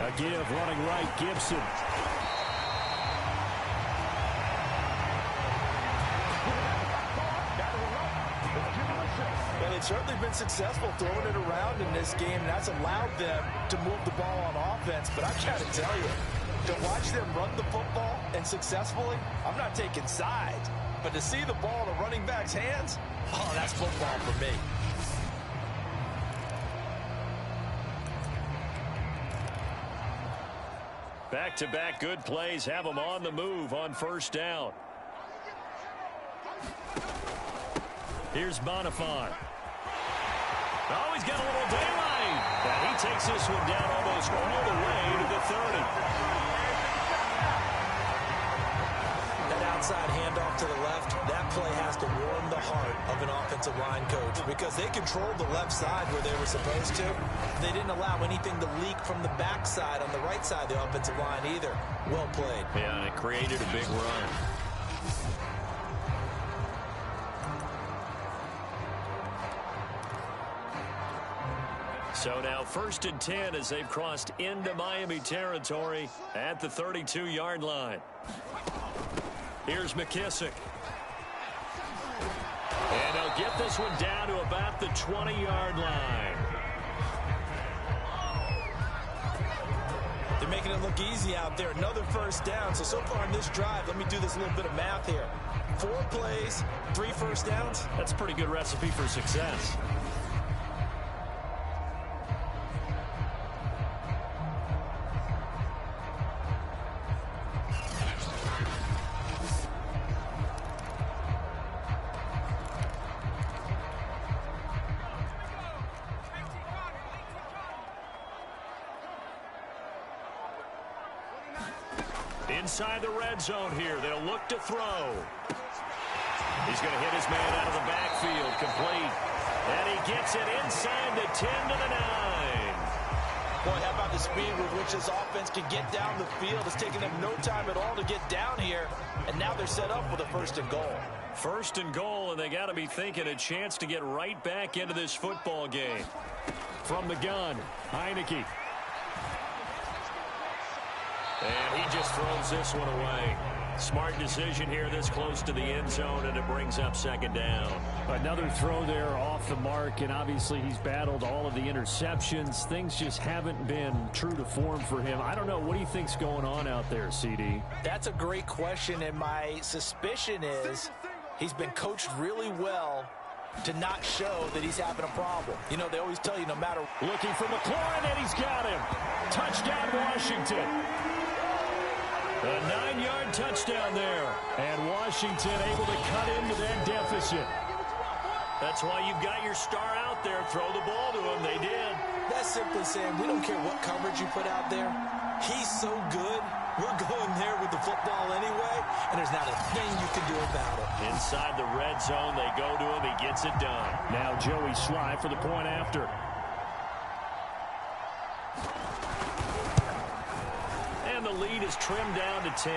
A give running right, Gibson.
Certainly been successful throwing it around in this game, and that's allowed them to move the ball on offense. But I've got to tell you, to watch them run the football and successfully, I'm not taking sides, but to see the ball in a running back's hands, oh, that's football for me.
Back-to-back good plays have them on the move on 1st down. Here's Bonifant. Oh, he's got a little daylight. And he takes this one down almost all the way to the 30.
That outside handoff to the left, that play has to warm the heart of an offensive line coach because they controlled the left side where they were supposed to. They didn't allow anything to leak from the backside on the right side of the offensive line either. Well played.
Yeah, and it created a big run. So now 1st and 10 as they've crossed into Miami territory at the 32-yard line. Here's McKissick. And they'll get this one down to about the 20-yard line.
They're making it look easy out there. Another first down. So far in this drive, let me do this little bit of math here. 4 plays, 3 first downs.
That's a pretty good recipe for success. Inside the red zone here. They'll look to throw. He's going to hit his man out of the backfield. Complete. And he gets it inside the 10 to the 9.
Boy, how about the speed with which this offense can get down the field? It's taking them no time at all to get down here. And now they're set up with a 1st and goal.
1st and goal, and they got to be thinking a chance to get right back into this football game. From the gun, Heineke. And he just throws this one away. Smart decision here this close to the end zone, and it brings up 2nd down.
Another throw there off the mark, and obviously he's battled all of the interceptions. Things just haven't been true to form for him. I don't know. What do you think's going on out there, CD?
That's a great question, and my suspicion is he's been coached really well to not show that he's having a problem. You know, they always tell you no matter.
Looking for McLaurin, and he's got him. Touchdown, Washington. A 9-yard touchdown there. And Washington able to cut into that deficit.
That's why you've got your star out there. Throw the ball to him. They did.
That's simply saying we don't care what coverage you put out there. He's so good. We're going there with the football anyway, and there's not a thing you can do about it.
Inside the red zone, they go to him. He gets it done.
Now Joey Sly for the point after.
And the lead is trimmed down to 10.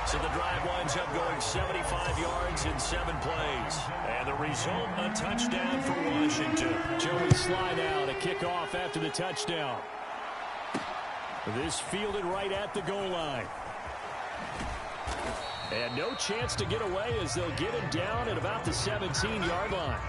So the drive winds up going 75 yards in 7 plays. And the result, a touchdown for Washington.
Joey Sly now to kick off after the touchdown. This fielded right at the goal line. And no chance to get away as they'll get him down at about the 17-yard line.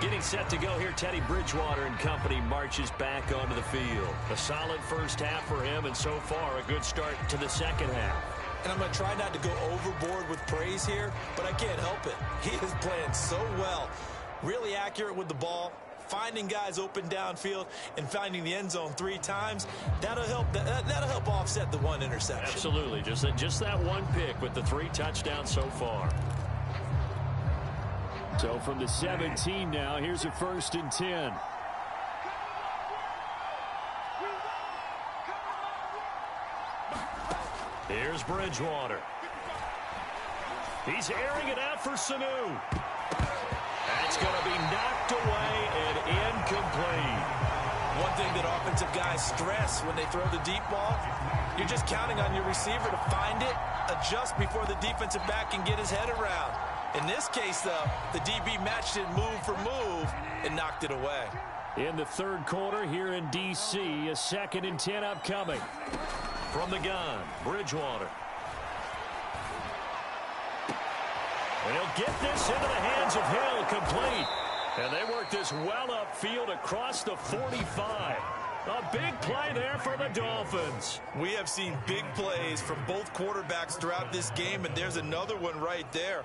Getting set to go here, Teddy Bridgewater and company marches back onto the field. A solid first half for him, and so far a good start to the second half.
And I'm going to try not to go overboard with praise here, but I can't help it. He is playing so well. Really accurate with the ball, finding guys open downfield, and finding the end zone 3 times. That'll help offset the 1 interception.
Absolutely. Just that 1 pick with the 3 touchdowns so far.
So from the 17 now, here's a 1st and 10.
Here's Bridgewater. He's airing it out for Sanu. That's going to be knocked away and incomplete.
One thing that offensive guys stress when they throw the deep ball, you're just counting on your receiver to find it, adjust before the defensive back can get his head around. In this case, though, the DB matched it move for move and knocked it away.
In the 3rd quarter here in D.C., a 2nd and 10 upcoming.
From the gun, Bridgewater. And he'll get this into the hands of Hill, complete. And they work this well upfield across the 45. A big play there for the Dolphins.
We have seen big plays from both quarterbacks throughout this game, and there's another one right there.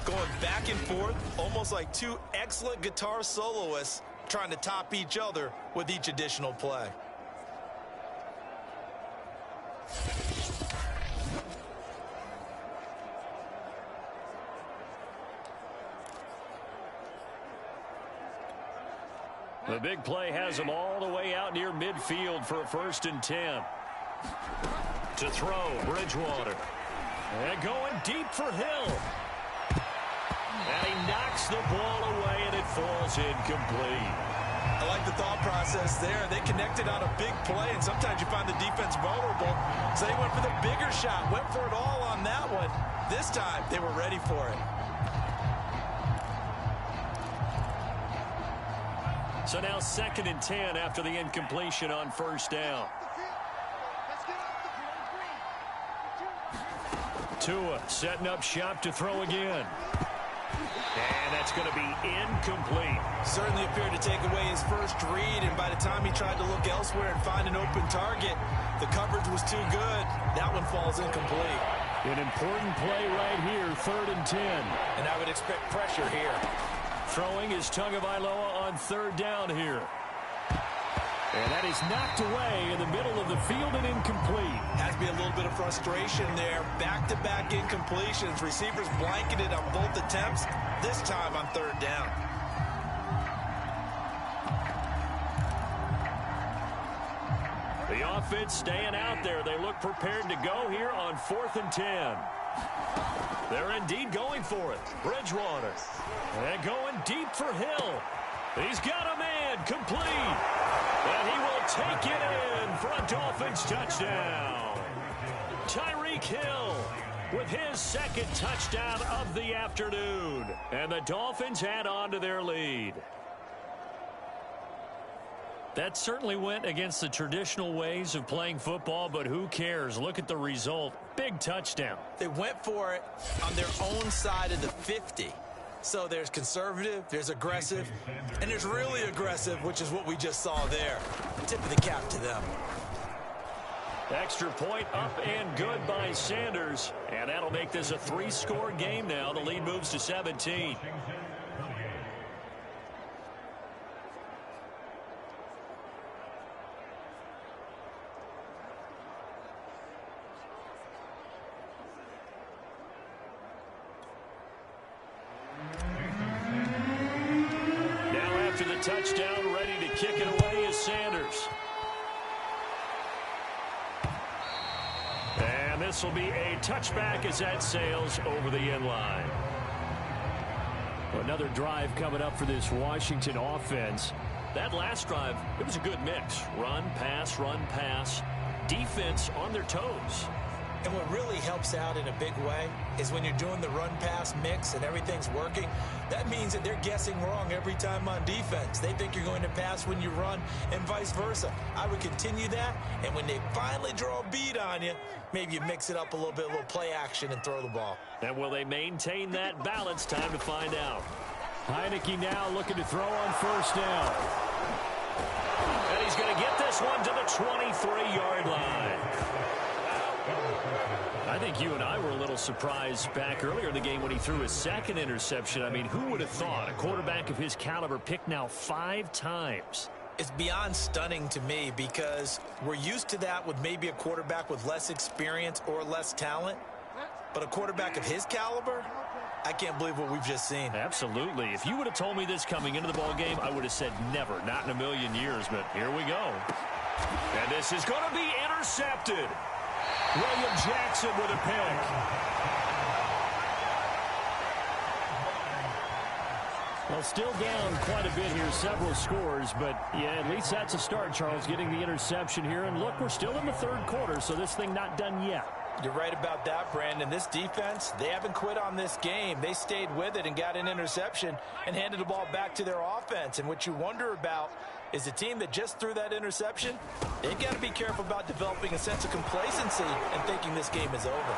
Going back and forth, almost like 2 excellent guitar soloists trying to top each other with each additional play.
The big play has them all the way out near midfield for a 1st and 10. To throw, Bridgewater. And going deep for Hill. And he knocks the ball away, and it falls incomplete.
I like the thought process there. They connected on a big play, and sometimes you find the defense vulnerable. So they went for the bigger shot, went for it all on that one. This time, they were ready for it.
So now 2nd and 10 after the incompletion on first down. Tua setting up shop to throw again. And that's going to be incomplete.
Certainly appeared to take away his first read, and by the time he tried to look elsewhere and find an open target, the coverage was too good. That one falls incomplete.
An important play right here, 3rd and 10.
And I would expect pressure here.
Throwing is Tagovailoa on 3rd down here.
And that is knocked away in the middle of the field and incomplete.
Has to be a little bit of frustration there. Back-to-back incompletions. Receivers blanketed on both attempts, this time on 3rd down.
The offense staying out there. They look prepared to go here on 4th and 10. They're indeed going for it. Bridgewater. And going deep for Hill. He's got a man complete. And he will take it in for a Dolphins touchdown. Tyreek Hill with his 2nd touchdown of the afternoon. And the Dolphins add on to their lead. That certainly went against the traditional ways of playing football, but who cares? Look at the result. Big touchdown.
They went for it on their own side of the 50. So there's conservative, there's aggressive, and there's really aggressive, which is what we just saw there. Tip of the cap to them.
Extra point up and good by Sanders. And that'll make this a 3-score game now. The lead moves to 17. After the touchdown, ready to kick it away is Sanders. And this will be a touchback as that sails over the end line.
Another drive coming up for this Washington offense.
That last drive, it was a good mix. Run, pass, defense on their toes.
And what really helps out in a big way is when you're doing the run-pass mix and everything's working, that means that they're guessing wrong every time on defense. They think you're going to pass when you run and vice versa. I would continue that, and when they finally draw a bead on you, maybe you mix it up a little bit, a little play action, and throw the ball.
And will they maintain that balance? Time to find out.
Heineke now looking to throw on 1st down.
And he's going to get this one to the 23-yard line. I think you and I were a little surprised back earlier in the game when he threw his 2nd interception. I mean, who would have thought a quarterback of his caliber picked now 5 times?
It's beyond stunning to me because we're used to that with maybe a quarterback with less experience or less talent. But a quarterback of his caliber, I can't believe what we've just seen.
Absolutely. If you would have told me this coming into the ball game, I would have said never, not in a million years. But here we go. And this is going to be intercepted. William Jackson with a pick.
Well, still down quite a bit here, several scores, but yeah, at least that's a start, Charles, getting the interception here. And look, we're still in the 3rd quarter, so this thing not done yet.
You're right about that, Brandon. This defense, they haven't quit on this game. They stayed with it and got an interception and handed the ball back to their offense. And what you wonder about is the team that just threw that interception, they've got to be careful about developing a sense of complacency and thinking this game is over.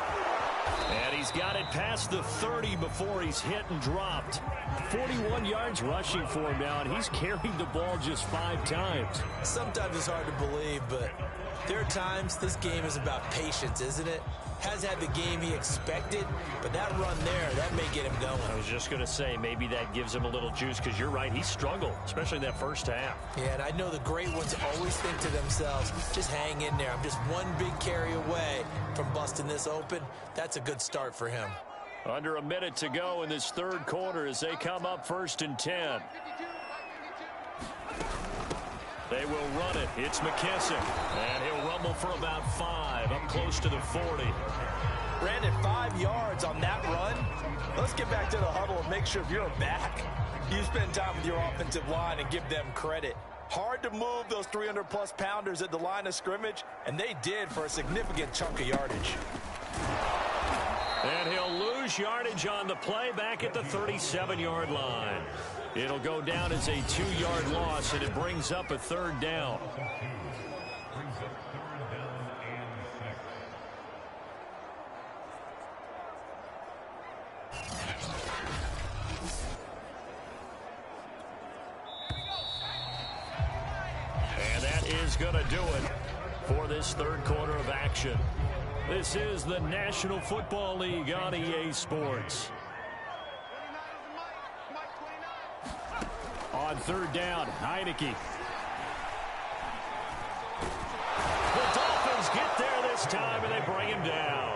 And he's got it past the 30 before he's hit and dropped.
41 yards rushing for him now, and he's carried the ball just 5 times.
Sometimes it's hard to believe, but there are times this game is about patience, isn't it? Has had the game he expected, but that run there, that may get him going.
I was just going to say, maybe that gives him a little juice, because you're right, he struggled, especially in that first half.
Yeah, and I know the great ones always think to themselves, just hang in there. I'm just one big carry away from busting this open. That's a good start for him.
Under a minute to go in this 3rd quarter as they come up 1st and 10. They will run it. It's McKissick. And he'll rumble for about 5, up close to the 40.
Ran it 5 yards on that run. Let's get back to the huddle and make sure if you're a back, you spend time with your offensive line and give them credit. Hard to move those 300-plus pounders at the line of scrimmage, and they did for a significant chunk of yardage.
And he'll lose yardage on the play back at the 37-yard line. It'll go down as a 2-yard loss, and it brings up a 3rd down. And that is going to do it for this 3rd quarter of action. This is the National Football League on EA Sports. On 3rd down, Heineke. The Dolphins get there this time, and they bring him down.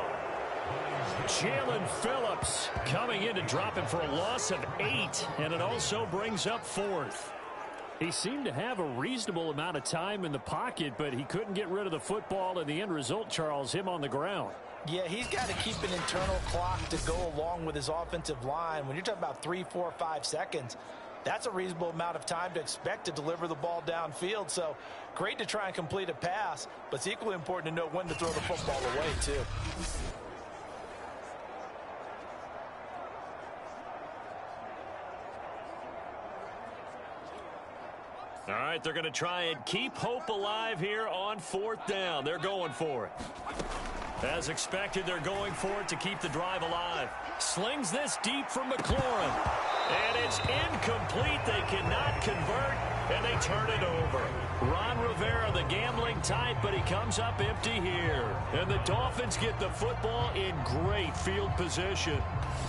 Jalen Phillips coming in to drop him for a loss of 8, and it also brings up 4th. He seemed to have a reasonable amount of time in the pocket, but he couldn't get rid of the football, and the end result, Charles, him on the ground.
Yeah, he's got to keep an internal clock to go along with his offensive line. When you're talking about 3, 4, 5 seconds, that's a reasonable amount of time to expect to deliver the ball downfield. So great to try and complete a pass, but it's equally important to know when to throw the football away, too.
All right, they're going to try and keep hope alive here on 4th down. They're going for it. As expected, they're going for it to keep the drive alive. Slings this deep for McLaurin. And it's incomplete. They cannot convert, and they turn it over. Ron Rivera, the gambling type, but he comes up empty here. And the Dolphins get the football in great field position.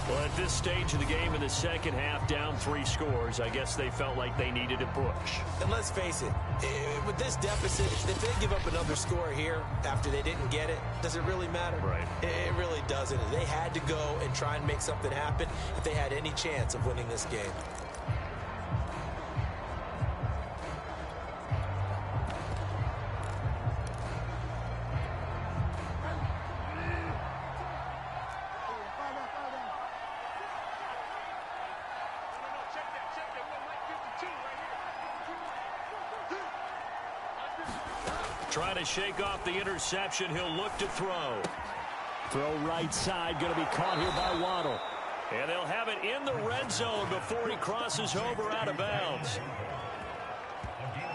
Well, at this stage of the game in the second half, down 3 scores, I guess they felt like they needed a push.
And let's face it, with this deficit, if they give up another score here after they didn't get it, does it really matter?
Right.
It really doesn't. They had to go and try and make something happen if they had any chance of winning this game.
Trying to shake off the interception. He'll look to throw. Throw right side. Going to be caught here by Waddle. And they'll have it in the red zone before he crosses over out of bounds.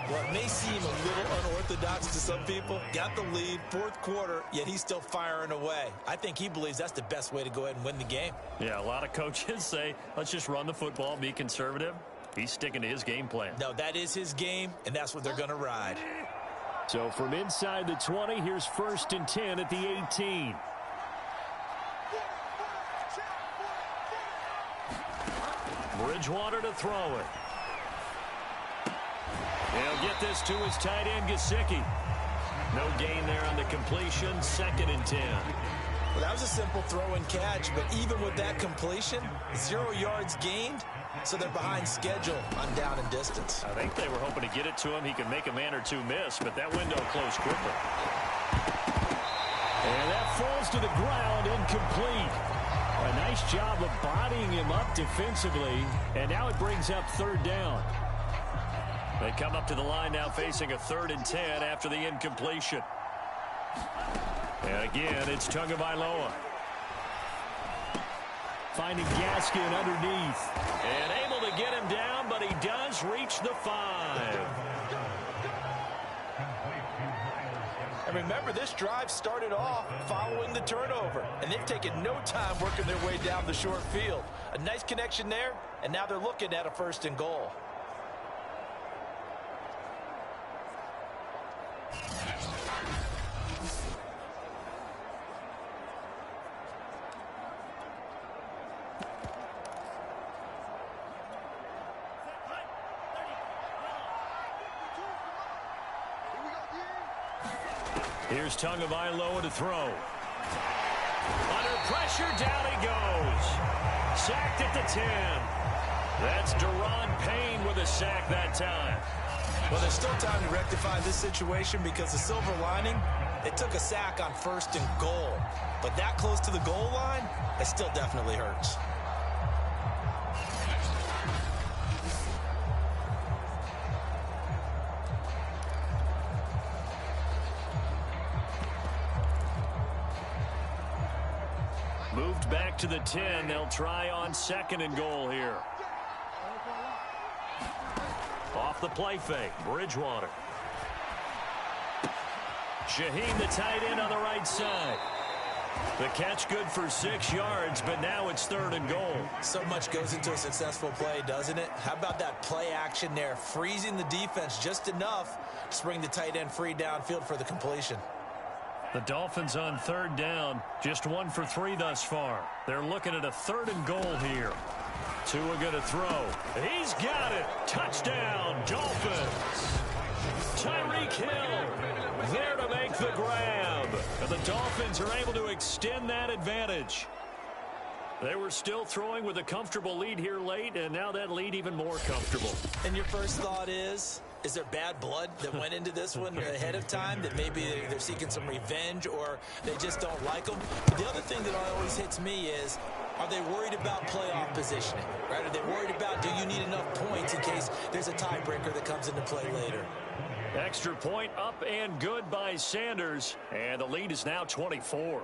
Well, it may seem a little unorthodox to some people. Got the lead, 4th quarter, yet he's still firing away. I think he believes that's the best way to go ahead and win the game.
Yeah, a lot of coaches say, let's just run the football, be conservative. He's sticking to his game plan.
No, that is his game, and that's what they're going to ride.
So from inside the 20, here's 1st and 10 at the 18. Bridgewater to throw it. He'll get this to his tight end, Gesicki. No gain there on the completion, 2nd and 10.
Well, that was a simple throw and catch, but even with that completion, 0 yards gained, so they're behind schedule on down and distance.
I think they were hoping to get it to him. He could make a man or two miss, but that window closed quickly. And that falls to the ground, incomplete. A nice job of bodying him up defensively, and now it brings up 3rd down. They come up to the line now facing a 3rd and 10 after the incompletion. And again, it's Tagovailoa. Finding Gaskin underneath. And able to get him down, but he does reach the 5.
And remember, this drive started off following the turnover, and they've taken no time working their way down the short field. A nice connection there, and now they're looking at a 1st and goal.
Here's Tagovailoa to throw. Under pressure, down he goes. Sacked at the 10. That's Daron Payne with a sack that time.
Well, there's still time to rectify this situation because the silver lining, they took a sack on 1st and goal. But that close to the goal line, it still definitely hurts.
Moved back to the 10. They'll try on 2nd and goal here. Off the play fake, Bridgewater. Shaheen, the tight end, on the right side. The catch good for 6 yards, but now it's 3rd and goal.
So much goes into a successful play, doesn't it? How about that play action there, freezing the defense just enough to bring the tight end free downfield for the completion.
The Dolphins on 3rd down, just 1 for 3 thus far. They're looking at a 3rd and goal here. Tua going to throw. He's got it. Touchdown, Dolphins. Tyreek Hill there to make the grab. And the Dolphins are able to extend that advantage. They were still throwing with a comfortable lead here late, and now that lead even more comfortable.
And your first thought is there bad blood that went into this one ahead of time, that maybe they're seeking some revenge or they just don't like them? But the other thing that always hits me is, are they worried about playoff positioning, right? Are they worried about, do you need enough points in case there's a tiebreaker that comes into play later?
Extra point up and good by Sanders, and the lead is now 24.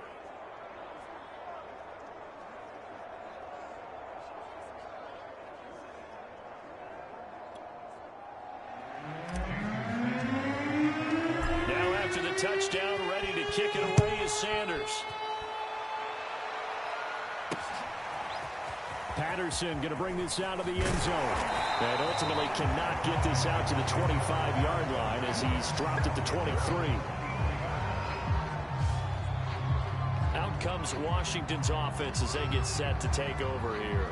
Now after the touchdown, ready to kick it away is Sanders. Patterson going to bring this out of the end zone. And ultimately cannot get this out to the 25-yard line as he's dropped at the 23. Out comes Washington's offense as they get set to take over here.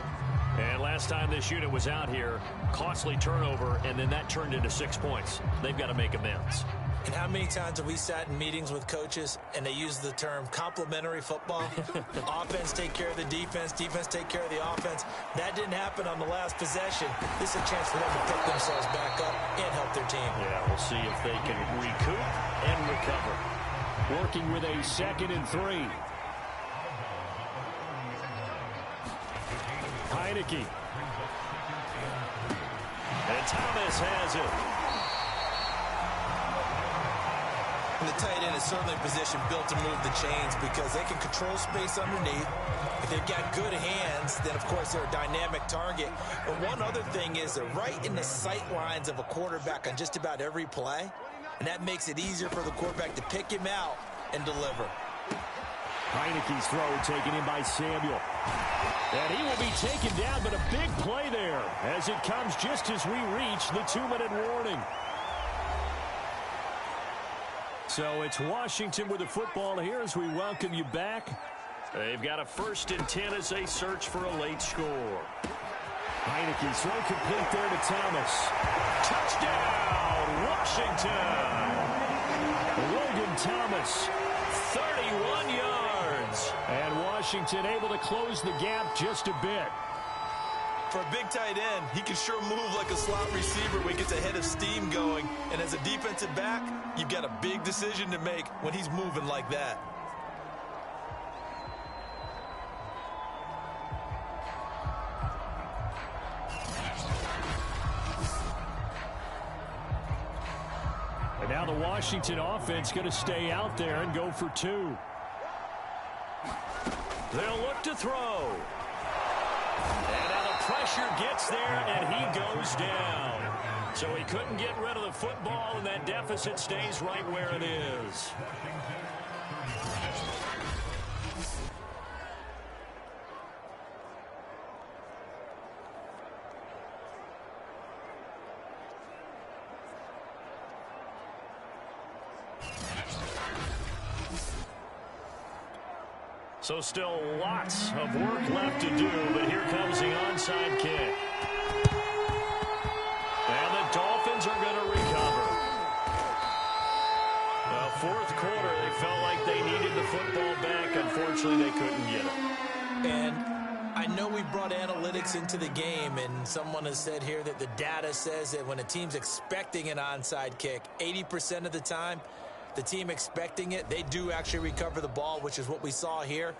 And last time this unit was out here, costly turnover, and then that turned into 6 points. They've got to make amends.
And how many times have we sat in meetings with coaches and they use the term complementary football? Offense take care of the defense, defense take care of the offense. That didn't happen on the last possession. This is a chance for them to pick themselves back up and help their team.
Yeah, we'll see if they can recoup and recover. Working with a 2nd and 3. Heineke. And Thomas has it.
And the tight end is certainly a position built to move the chains because they can control space underneath. If they've got good hands, then of course they're a dynamic target. But one other thing is they're right in the sight lines of a quarterback on just about every play. And that makes it easier for the quarterback to pick him out and deliver.
Heineke's throw taken in by Samuel. And he will be taken down, but a big play there as it comes just as we reach the 2-minute warning. So it's Washington with the football here as we welcome you back. They've got a 1st and 10 as they search for a late score. Heineke's throw complete there to Thomas. Touchdown, Washington! Logan Thomas, 31 yards. And Washington able to close the gap just a bit.
For a big tight end, he can sure move like a slot receiver when he gets a head of steam going. And as a defensive back, you've got a big decision to make when he's moving like that.
And now the Washington offense going to stay out there and go for 2. They'll look to throw. And now the pressure gets there, and he goes down. So he couldn't get rid of the football, and that deficit stays right where it is. So still lots of work left to do, but here comes the onside kick. And the Dolphins are going to recover. The 4th quarter, they felt like they needed the football back. Unfortunately, they couldn't get it.
And I know we brought analytics into the game, and someone has said here that the data says that when a team's expecting an onside kick, 80% of the time, the team expecting it, they do actually recover the ball, which is what we saw here.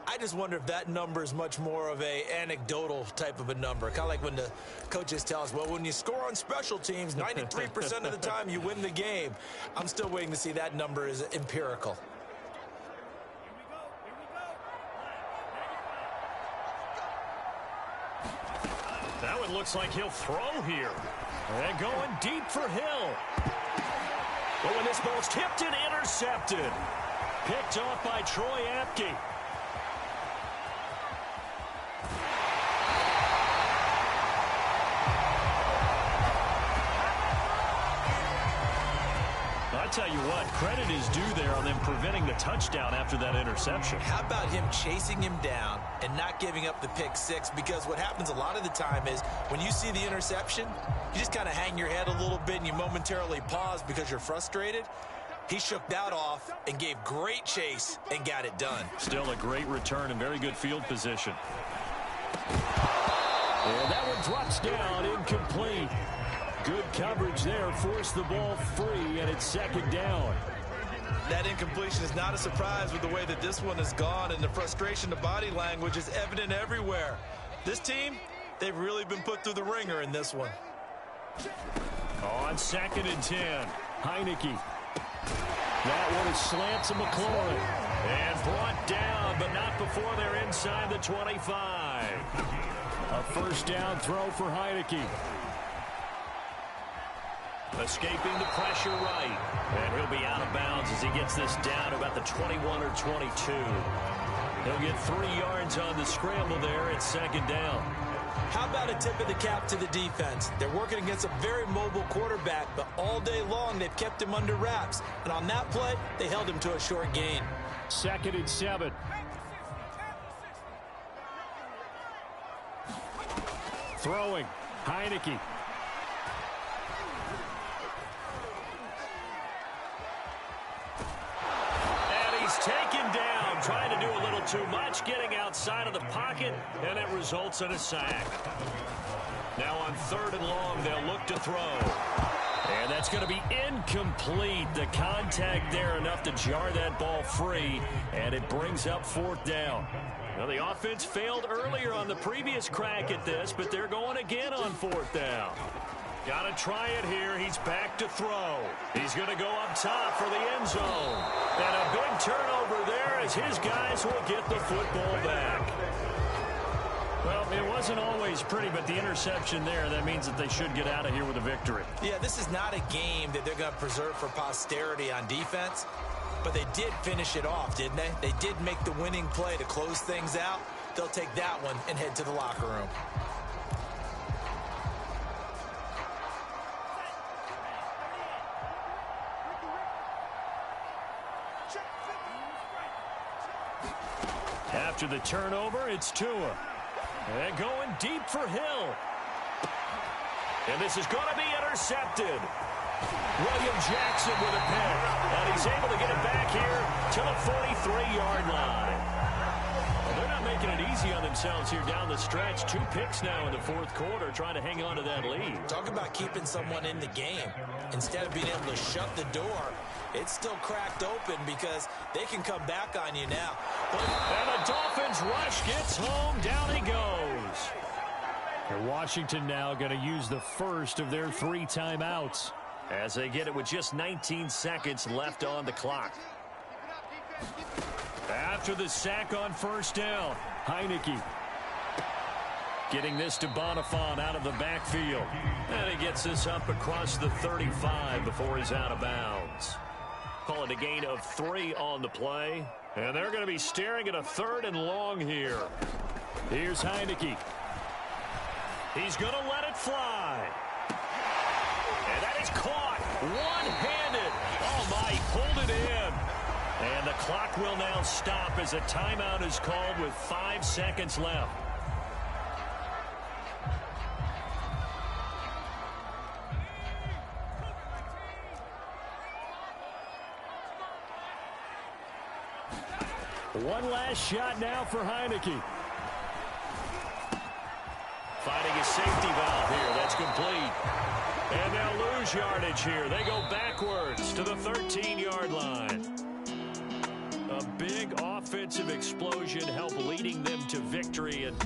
I just wonder if that number is much more of a anecdotal type of a number. Kind of like when the coaches tell us, well, when you score on special teams, 93% of the time you win the game. I'm still waiting to see that number is empirical.
That one looks like he'll throw here. And going deep for Hill. But when this ball's tipped and intercepted. Picked off by Troy Apke. I tell you what, credit is due there on them preventing the touchdown after that interception.
How about him chasing him down and not giving up the pick six? Because what happens a lot of the time is when you see the interception, you just kind of hang your head a little bit and you momentarily pause because you're frustrated. He shook that off and gave great chase and got it done.
Still a great return and very good field position. And that one drops down, incomplete. Good coverage there, forced the ball free, and it's second down.
That incompletion is not a surprise with the way that this one has gone, and the frustration, the body language is evident everywhere. This team, they've really been put through the ringer in this one.
On 2nd and 10, Heineke. That one is slant to McLaurin. And brought down, but not before they're inside the 25. A first down throw for Heineke. Escaping the pressure right. And he'll be out of bounds as he gets this down to about the 21 or 22. He'll get 3 yards on the scramble there at second down.
How about a tip of the cap to the defense? They're working against a very mobile quarterback, but all day long they've kept him under wraps. And on that play, they held him to a short gain.
2nd and 7. Throwing. Heineke. Taken down, trying to do a little too much, getting outside of the pocket, and it results in a sack. Now on 3rd and long, they'll look to throw. And that's going to be incomplete. The contact there enough to jar that ball free, and it brings up 4th down. Now the offense failed earlier on the previous crack at this, but they're going again on 4th down. Got to try it here. He's back to throw. He's going to go up top for the end zone. And a big turnover there as his guys will get the football back. Well, it wasn't always pretty, but the interception there, that means that they should get out of here with a victory.
Yeah, this is not a game that they're going to preserve for posterity on defense, but they did finish it off, didn't they? They did make the winning play to close things out. They'll take that one and head to the locker room.
After the turnover, it's Tua. And going deep for Hill. And this is going to be intercepted. William Jackson with a pick. And he's able to get it back here to the 43-yard line. Well, they're not making it easy on themselves here down the stretch. 2 picks now in the 4th quarter, trying to hang on to that lead.
Talk about keeping someone in the game. Instead of being able to shut the door, it's still cracked open because they can come back on you now.
And the Dolphins rush gets home. Down he goes. And Washington now going to use the first of their 3 timeouts as they get it with just 19 seconds left on the clock. After the sack on 1st down, Heineke getting this to Bonifant out of the backfield. And he gets this up across the 35 before he's out of bounds. Call it a gain of 3 on the play. And they're going to be staring at a 3rd and long here. Here's Heineke. He's going to let it fly. And that is caught. One-handed. Oh, my, pulled it in. And the clock will now stop as a timeout is called with 5 seconds left. One last shot now for Heineke. safety valve here. That's complete. And they'll lose yardage here. They go backwards to the 13-yard line. A big offensive explosion helped leading them to victory. And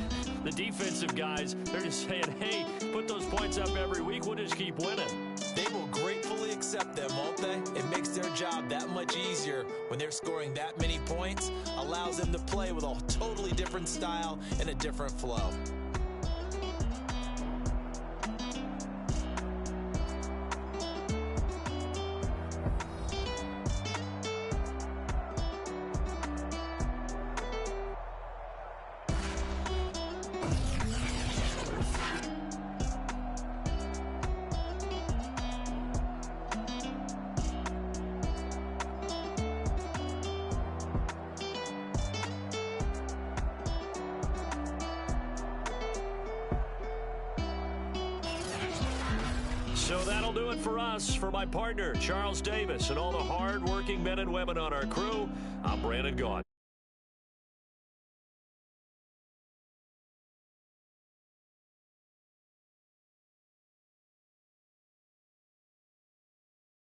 the defensive guys, they're just saying, hey, put those points up every week. We'll just keep winning.
They will gratefully accept them, won't they? It makes their job that much easier when they're scoring that many points. Allows them to play with a totally different style and a different flow.
So that'll do it for us. For my partner, Charles Davis, and all the hard-working men and women on our crew, I'm Brandon Gaudin.